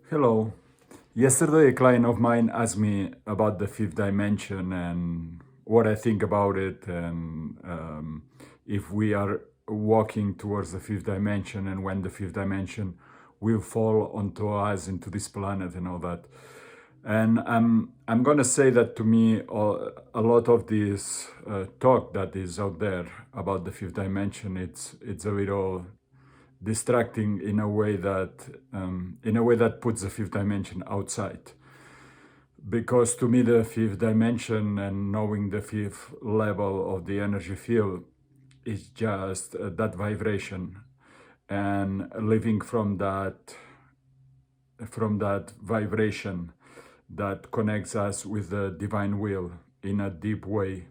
Hello. Yesterday, a client of mine asked me about the fifth dimension and what I think about it, and if we are walking towards the fifth dimension, and when the fifth dimension will fall onto us into this planet and all that. And I'm gonna say that to me, a lot of this talk that is out there about the fifth dimension, it's a little distracting in a way that puts the fifth dimension outside, because to me the fifth dimension and knowing the fifth level of the energy field is just that vibration, and living from that vibration that connects us with the divine will in a deep way,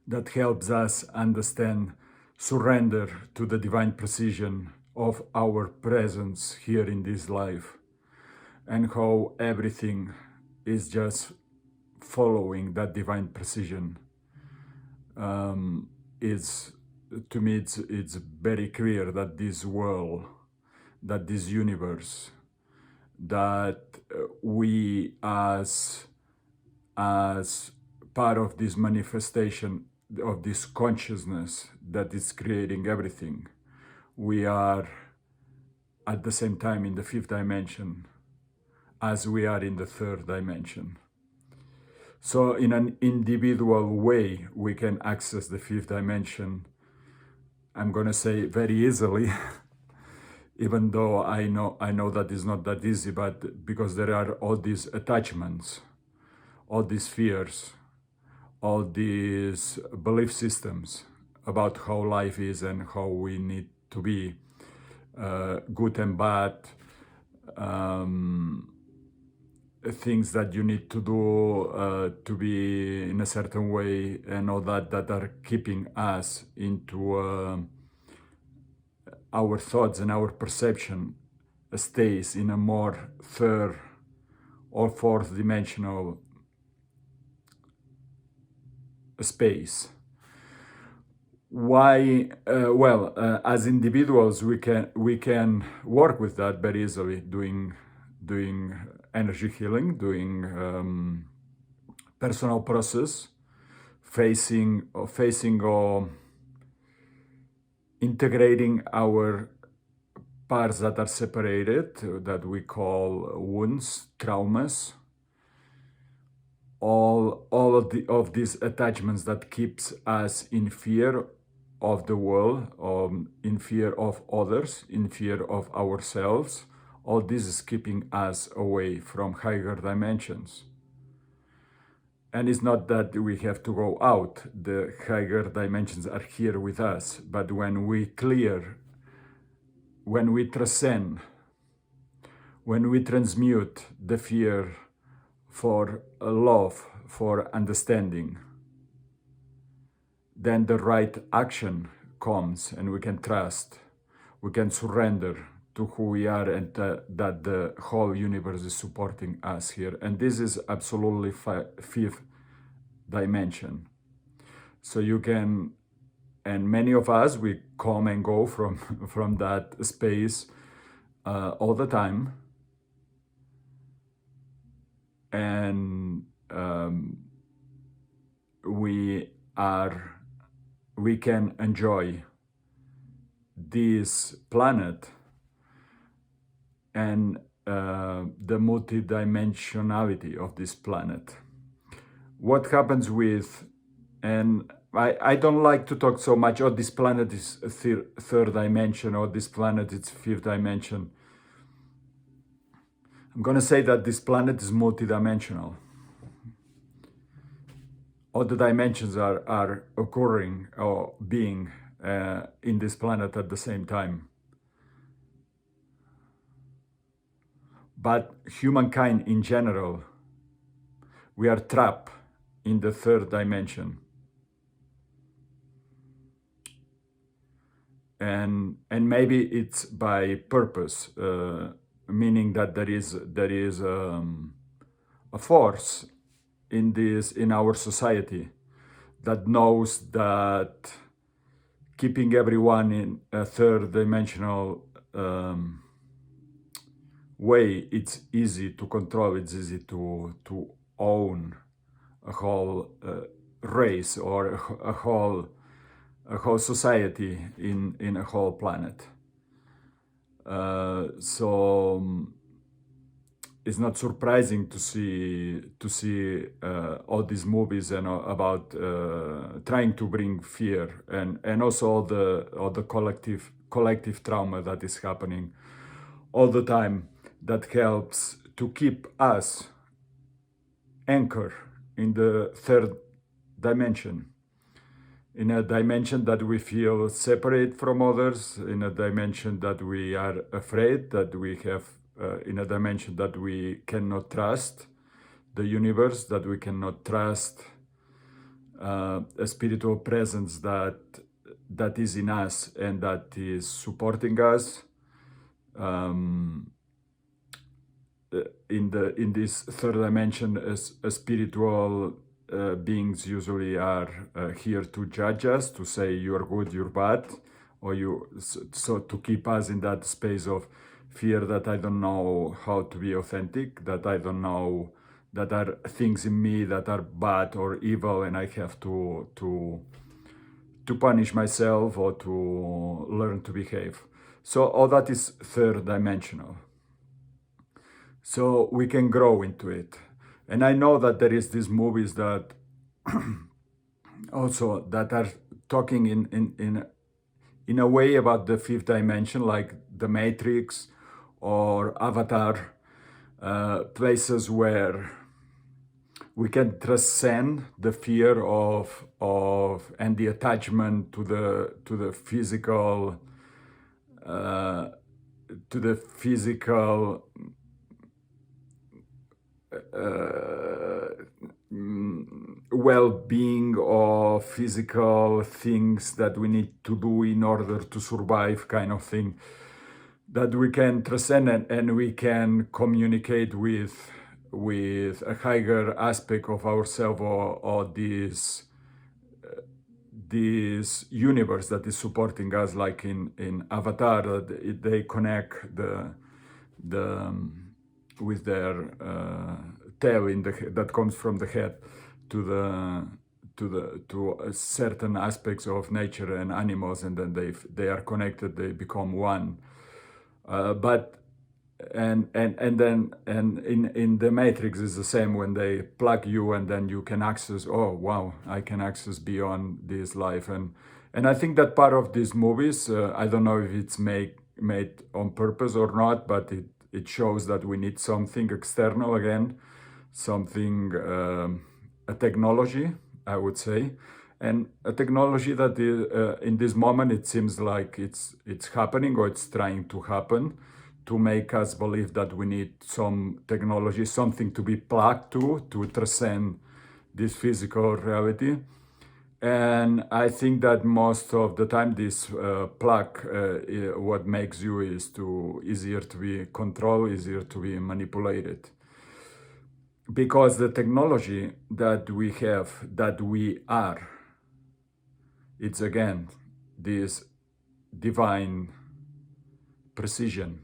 that helps us understand, surrender to the divine precision of our presence here in this life, and how everything is just following that divine precision. Is To me, it's very clear that this world, that this universe, that we as part of this manifestation of this consciousness that is creating everything, we are at the same time in the fifth dimension as we are in the third dimension. So in an individual way, we can access the fifth dimension, I'm going to say very easily, even though I know that is not that easy, but because there are all these attachments, all these fears, all these belief systems about how life is and how we need to be, good and bad, things that you need to do to be in a certain way, and all that are keeping us into our thoughts, and our perception stays in a more third or fourth dimensional space. Why? As individuals, we can work with that very easily, doing energy healing, doing personal process, facing or integrating our parts that are separated, that we call wounds, traumas, all of these attachments that keeps us in fear of the world, in fear of others, in fear of ourselves. All this is keeping us away from higher dimensions. And it's not that we have to go out, the higher dimensions are here with us, but when we clear, when we transcend, when we transmute the fear for love, for understanding, then the right action comes, and we can trust, we can surrender to who we are, and that the whole universe is supporting us here. And this is absolutely fifth dimension. So you can, and many of us, we come and go from from that space all the time, and we can enjoy this planet and the multidimensionality of this planet. What happens with, and I don't like to talk so much, oh, this planet is a third dimension, or this planet is fifth dimension. I'm going to say that this planet is multidimensional. All the dimensions are occurring or being in this planet at the same time. But humankind in general, we are trapped in the third dimension. And maybe it's by purpose, meaning that there is a force in our society that knows that keeping everyone in a third dimensional way, it's easy to control, it's easy to own a whole race or a whole society in a whole planet. So it's not surprising to see all these movies and about trying to bring fear and also all the collective trauma that is happening all the time, that helps to keep us anchored in the third dimension, in a dimension that we feel separate from others, in a dimension that we are afraid, that we have, in a dimension that we cannot trust the universe, that we cannot trust a spiritual presence that is in us and that is supporting us. In this third dimension, a spiritual beings usually are here to judge us, to say you're good, you're bad, or so to keep us in that space of fear that I don't know how to be authentic, that I don't know, that are things in me that are bad or evil, and I have to punish myself or to learn to behave. So all that is third dimensional. So we can grow into it. And I know that there is these movies that also that are talking in a way about the fifth dimension, like The Matrix or Avatar, places where we can transcend the fear of and the attachment to the physical well-being or physical things that we need to do in order to survive, kind of thing, that we can transcend and we can communicate with a higher aspect of ourselves or this universe that is supporting us, like in Avatar, they connect with their tail that comes from the head to certain aspects of nature and animals, and then they are connected, they become one. But in the Matrix is the same, when they plug you and then you can access, oh wow, I can access beyond this life. And I think that part of these movies, I don't know if it's made on purpose or not, but it shows that we need something external again, something, a technology, I would say, and a technology that in this moment it seems like it's happening, or it's trying to happen, to make us believe that we need some technology, something to be plugged to transcend this physical reality. And I think that most of the time this plug, what makes you is easier to be controlled, easier to be manipulated. Because the technology that we have, that we are, it's again this divine precision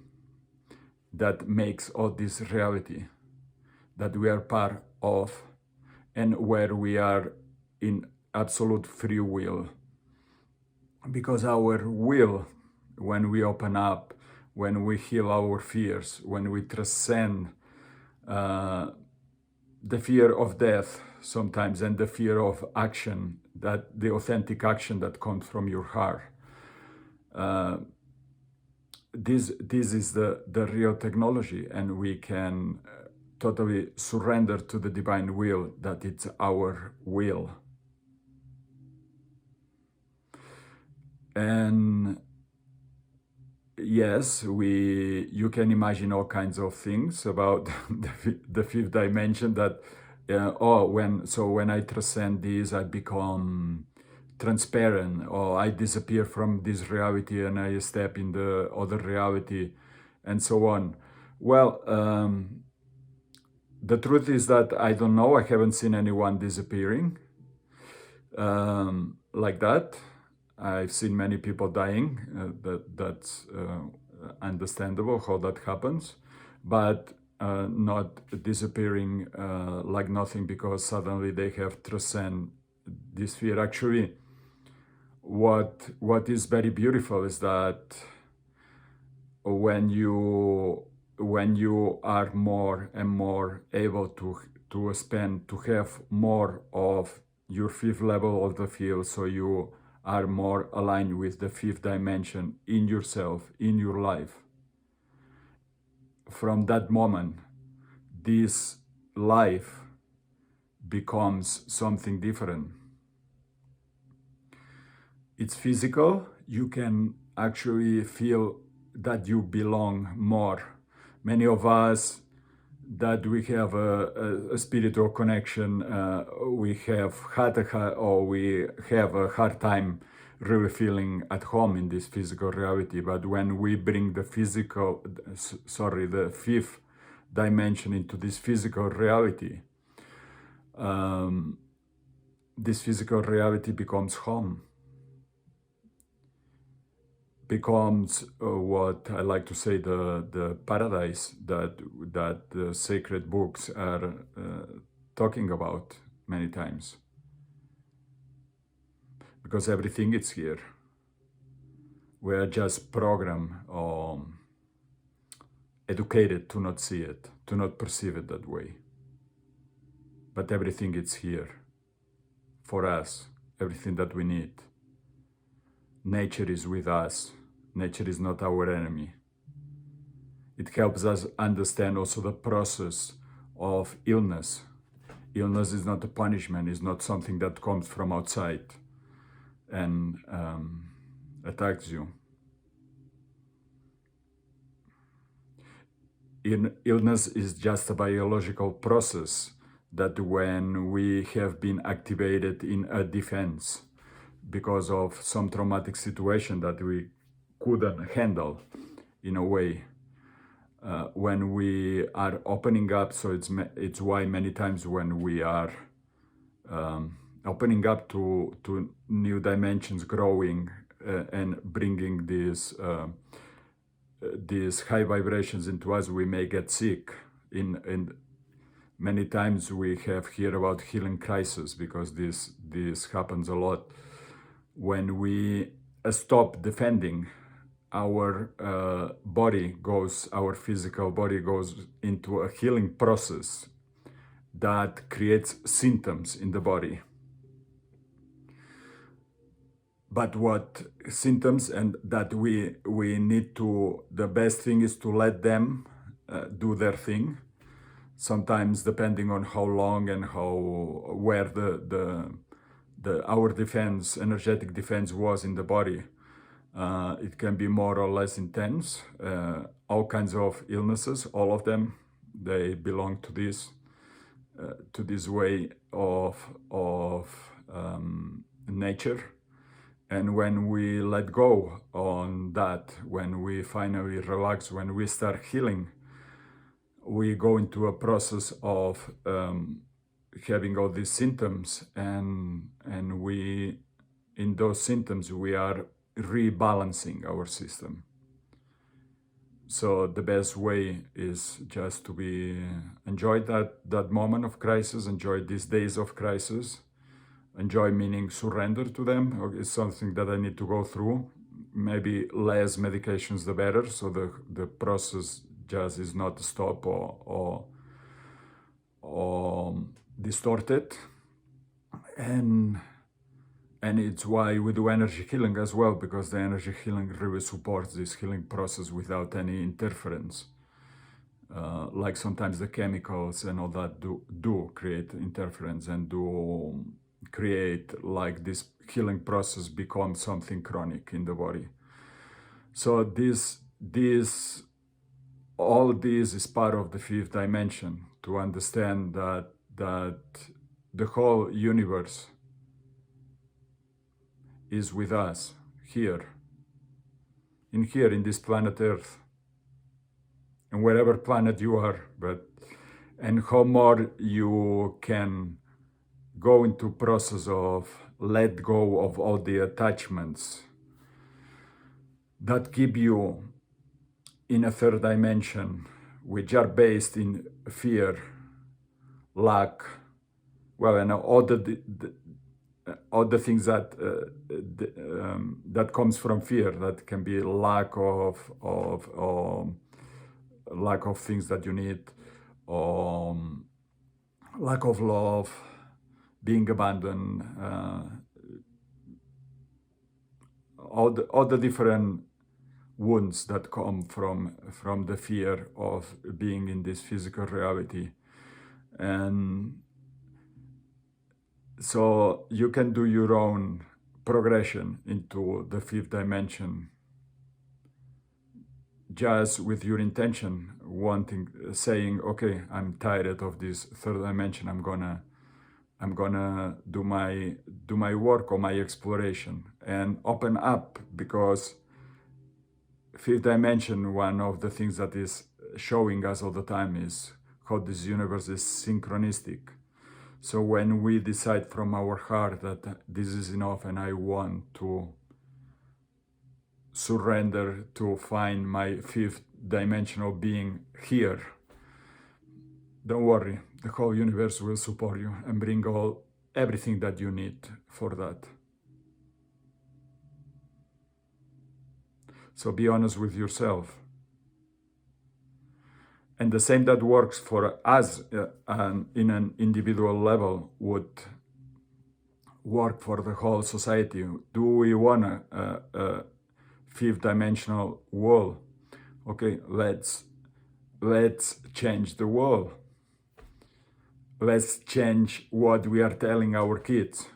that makes all this reality that we are part of, and where we are in absolute free will. Because our will, when we open up, when we heal our fears, when we transcend the fear of death sometimes, and the fear of action, that the authentic action that comes from your heart, this is the real technology, and we can totally surrender to the divine will, that it's our will. And yes, you can imagine all kinds of things about the fifth dimension, that when I transcend this, I become transparent, or I disappear from this reality and I step in the other reality, and so on. Well, the truth is that I don't know. I haven't seen anyone disappearing like that. I've seen many people dying. That's understandable how that happens. but not disappearing like nothing because suddenly they have transcend this fear. Actually, what is very beautiful is that when you are more and more able to have more of your fifth level of the field, so you are more aligned with the fifth dimension in yourself, in your life. From that moment, this life becomes something different. It's physical. You can actually feel that you belong more. Many of us that we have a spiritual connection, we have we have a hard time really feeling at home in this physical reality. But when we bring the fifth dimension into this physical reality, this physical reality becomes home. Becomes what I like to say the paradise that the sacred books are talking about many times, because everything is here. We are just programmed, educated to not see it, to not perceive it that way. But everything is here for us, everything that we need. Nature is with us. Nature is not our enemy. It helps us understand also the process of illness. Illness is not a punishment, it's not something that comes from outside and attacks you. Illness is just a biological process that when we have been activated in a defense because of some traumatic situation that we couldn't handle in a way, when we are opening up, so it's why many times when we are opening up to new dimensions, growing and bringing these high vibrations into us, we may get sick. In many times we have heard about healing crisis because this happens a lot. When we stop defending, our physical body goes into a healing process that creates symptoms in the body. But what symptoms, and that we need to, the best thing is to let them do their thing. Sometimes depending on how long and where our defense, energetic defense was in the body, it can be more or less intense. All kinds of illnesses, all of them, they belong to this way of nature. And when we let go on that, when we finally relax, when we start healing, we go into a process of having all these symptoms, and we, in those symptoms, we are rebalancing our system. So the best way is just to enjoy that moment of crisis, enjoy these days of crisis. Enjoy meaning surrender to them. It's something that I need to go through. Maybe less medications the better, so the process just is not stopped or distorted. And it's why we do energy healing as well, because the energy healing really supports this healing process without any interference. Like sometimes the chemicals and all that do create interference and do create like this healing process becomes something chronic in the body. So all this is part of the fifth dimension, to understand that the whole universe is with us here in this planet Earth, and wherever planet you are, and how more you can go into process of let go of all the attachments that keep you in a third dimension which are based in fear, lack, well, and all the things that that comes from fear, that can be lack of things that you need, lack of love, being abandoned, all the different wounds that come from the fear of being in this physical reality. And so you can do your own progression into the fifth dimension just with your intention, saying, okay, I'm tired of this third dimension, I'm gonna do my work or my exploration and open up, because fifth dimension, one of the things that is showing us all the time is how this universe is synchronistic. So when we decide from our heart that this is enough and I want to surrender to find my fifth dimensional being here, don't worry, the whole universe will support you and bring everything that you need for that. So be honest with yourself. And the same that works for us in an individual level would work for the whole society. Do we want a fifth dimensional world? Okay, let's change the world. Let's change what we are telling our kids.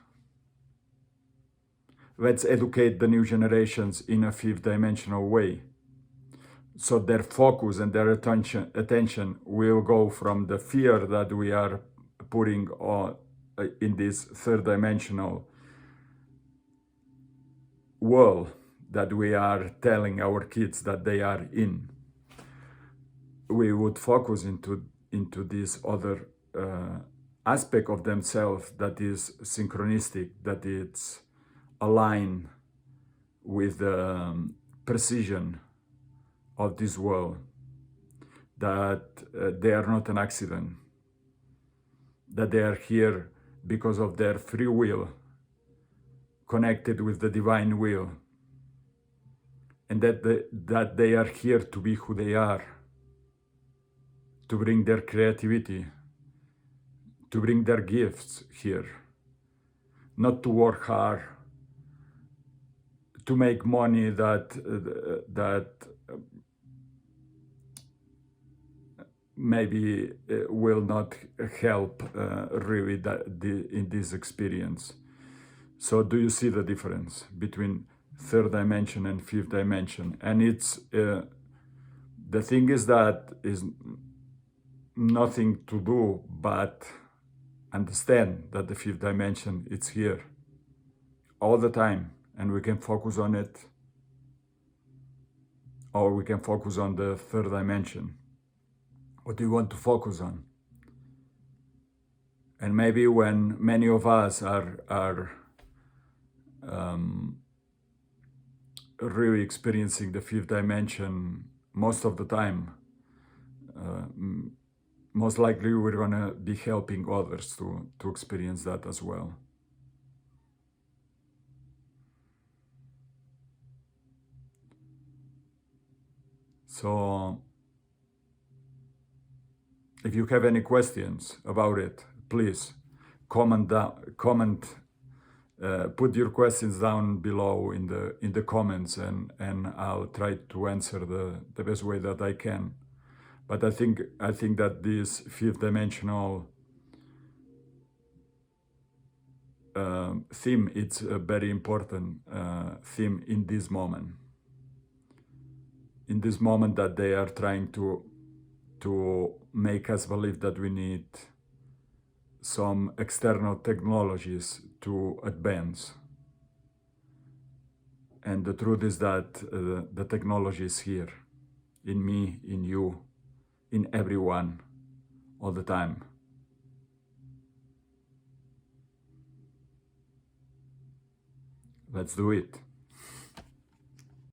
Let's educate the new generations in a fifth dimensional way, so their focus and their attention will go from the fear that we are putting on in this third dimensional world that we are telling our kids that they are in. We would focus into this other aspect of themselves that is synchronistic, that it's aligned with the precision of this world, that they are not an accident, that they are here because of their free will, connected with the divine will, and that they are here to be who they are, to bring their creativity, to bring their gifts here, not to work hard, to make money that maybe will not help really in this experience. So do you see the difference between third dimension and fifth dimension? And it's the thing is that is nothing to do but understand that the fifth dimension, it's here all the time, and we can focus on it, or we can focus on the third dimension. What do you want to focus on? And maybe when many of us are really experiencing the fifth dimension most of the time, most likely we're gonna be helping others to experience that as well. So if you have any questions about it, please put your questions down below in the comments, and I'll try to answer the best way that I can. But I think that this fifth dimensional theme, it's a very important theme in this moment. In this moment that they are trying to make us believe that we need some external technologies to advance. And the truth is that the technology is here, in me, in you, in everyone, all the time. Let's do it.